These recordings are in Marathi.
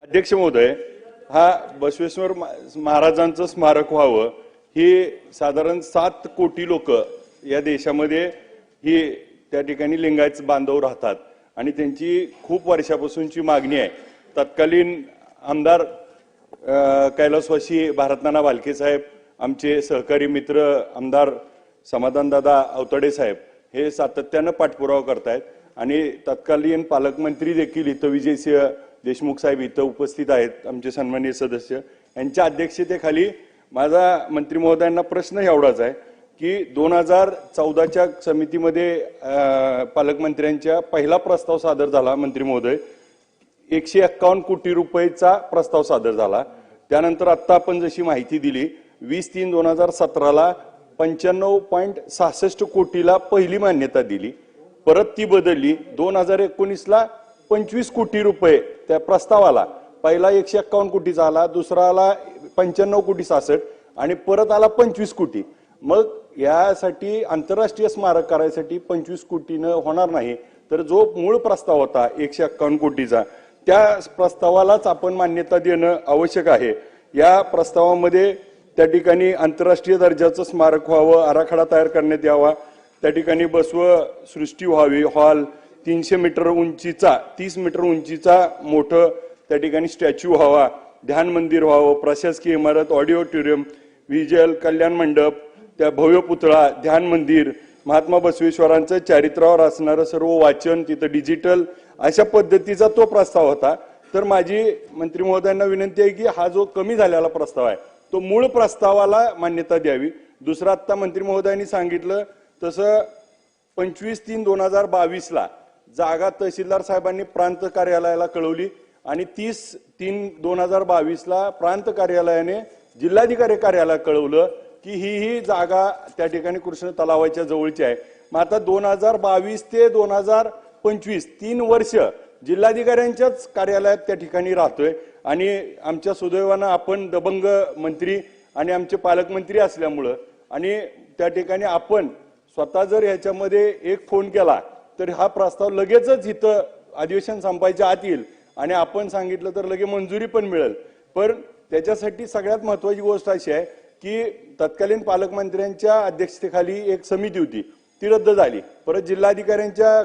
अध्यक्ष महोदय, हा बसवेश्वर महाराजांचं स्मारक व्हावं ही साधारण 7 कोटी लोक या देशामध्ये ही त्या ठिकाणी लिंगायत बांधव राहतात आणि त्यांची खूप वर्षापासूनची मागणी आहे। तत्कालीन आमदार कैलासवासी भारतनाना भालके साहेब, आमचे सहकारी मित्र आमदार समाधानदादा अवतडे साहेब हे सातत्यानं पाठपुरावा करतायत आणि तत्कालीन पालकमंत्री देखील इथं विजयसिंह देशमुख साहेब इथं उपस्थित आहेत, आमचे सन्माननीय सदस्य यांच्या अध्यक्षतेखाली माझा मंत्री महोदयांना प्रश्न एवढाच आहे की 2014च्या समितीमध्ये पालकमंत्र्यांच्या पहिला प्रस्ताव सादर झाला। मंत्री महोदय 151 कोटी रुपयेचा प्रस्ताव सादर झाला। त्यानंतर आता आपण जशी माहिती दिली 20/3/2017ला 95.66 कोटीला पहिली मान्यता दिली, परत ती बदलली 2019ला 25 कोटी रुपये त्या प्रस्तावाला, पहिला 151 कोटीचा आला, दुसरा आला 95 कोटी 66 आणि परत आला 25 कोटी। मग यासाठी आंतरराष्ट्रीय स्मारक करायसाठी 25 कोटीनं होणार नाही, तर जो मूळ प्रस्ताव होता 151 कोटीचा त्या प्रस्तावालाच आपण मान्यता देणं आवश्यक आहे। या प्रस्तावामध्ये त्या ठिकाणी आंतरराष्ट्रीय दर्जाचं स्मारक व्हावं, आराखडा तयार करण्यात यावा, त्या ठिकाणी बसव सृष्टी व्हावी, हॉल 300 मीटर उंचीचा 30 मीटर उंचीचा मोठं त्या ठिकाणी स्टॅच्यू व्हावा, ध्यान मंदिर व्हावं, प्रशासकीय इमारत, ऑडिटोरियम, विजल कल्याण मंडप, त्या भव्य पुतळा, ध्यान मंदिर, महात्मा बसवेश्वरांचं चारित्र्यावर असणारं सर्व वाचन तिथं डिजिटल, अशा पद्धतीचा तो प्रस्ताव होता। तर माझी मंत्री महोदयांना विनंती आहे की हा जो कमी झालेला प्रस्ताव आहे तो मूळ प्रस्तावाला मान्यता द्यावी। दुसरा आता मंत्री महोदयांनी सांगितलं तसं 25/3/2022ला जागा तहसीलदार साहेबांनी प्रांत कार्यालयाला कळवली आणि 30/3/2022ला प्रांत कार्यालयाने जिल्हाधिकारी कार्यालयाला कळवलं की ही जागा त्या ठिकाणी कृष्ण तलावाच्या जवळची आहे। मग आता 2022 ते 2025 3 वर्ष जिल्हाधिकाऱ्यांच्याच कार्यालयात त्या ठिकाणी राहतोय आणि आमच्या सुदैवानं आपण दबंग मंत्री आणि आमचे पालकमंत्री असल्यामुळं आणि त्या ठिकाणी आपण स्वतः जर ह्याच्यामध्ये एक फोन केला तर हा प्रस्ताव लगेचच इथं अधिवेशन संपायच्या आत येईल आणि आपण सांगितलं तर लगे मंजुरी पण मिळेल। पण त्याच्यासाठी सगळ्यात महत्त्वाची गोष्ट अशी आहे की तत्कालीन पालकमंत्र्यांच्या अध्यक्षतेखाली एक समिती होती, ती रद्द झाली, परत जिल्हाधिकाऱ्यांच्या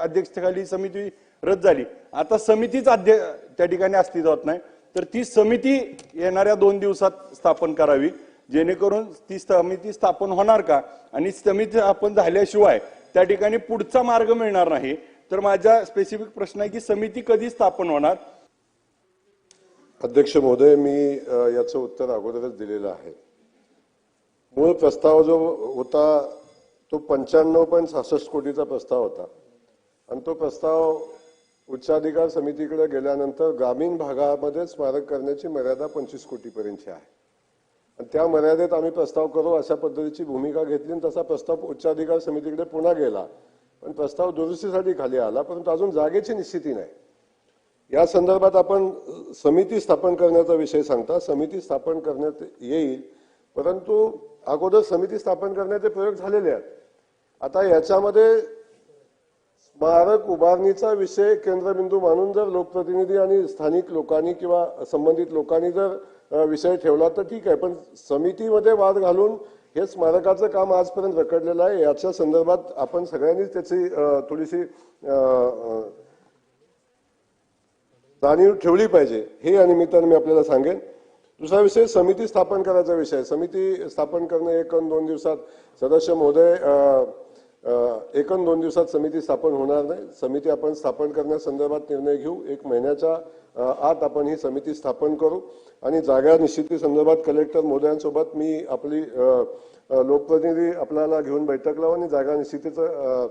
अध्यक्षतेखाली समिती रद्द झाली, आता समितीच त्या ठिकाणी अस्तित्वात नाही, तर ती समिती येणाऱ्या 2 दिवसात स्थापन करावी जेणेकरून ती समिती स्थापन होणार का आणि समिती आपण झाल्याशिवाय त्या ठिकाणी पुढचा मार्ग मिळणार नाही। तर माझा स्पेसिफिक प्रश्न आहे की समिती कधी स्थापन होणार? अध्यक्ष महोदय, मी याचं उत्तर अगोदरच दिलेलं आहे। मूळ प्रस्ताव जो होता तो 95.66 कोटीचा प्रस्ताव होता आणि तो प्रस्ताव उच्चाधिकार समितीकडे गेल्यानंतर ग्रामीण भागामध्ये स्मारक करण्याची मर्यादा 25 कोटीपर्यंतची आहे आणि त्या मर्यादेत आम्ही प्रस्ताव करू अशा पद्धतीची भूमिका घेतली आणि तसा प्रस्ताव उच्चाधिकार समितीकडे पुन्हा गेला, पण प्रस्ताव दुरुस्तीसाठी खाली आला, परंतु अजून जागेची निश्चिती नाही। या संदर्भात आपण समिती स्थापन करण्याचा विषय सांगता, समिती स्थापन करण्यात येईल, परंतु अगोदर समिती स्थापन करण्याचे प्रयोग झालेले आहेत। आता याच्यामध्ये स्मारक उभारणीचा विषय केंद्रबिंदू मानून जर लोकप्रतिनिधी आणि स्थानिक लोकांनी किंवा संबंधित लोकांनी जर विषय ठेवला तर ठीक आहे, पण समितीमध्ये वाद घालून हे स्मारकाचं काम आजपर्यंत रखडलेलं आहे। याच्या संदर्भात आपण सगळ्यांनीच त्याची थोडीशी जाणीव ठेवली पाहिजे, हे या निमित्ताने मी आपल्याला सांगेन। दुसरा विषय समिती स्थापन करायचा विषय, समिती स्थापन करणं 1 अन् 2 दिवसात, सदस्य महोदय 1 अन् 2 दिवसात समिती स्थापन होणार नाही। समिती आपण स्थापन करण्यासंदर्भात निर्णय घेऊ, 1 महिन्याच्या आत आपण ही समिती स्थापन करू आणि जागा निश्चिती संदर्भात कलेक्टर महोदयांसोबत मी आपली लोकप्रतिनिधी आपल्याला घेऊन बैठक लावू आणि जागा निश्चितीचं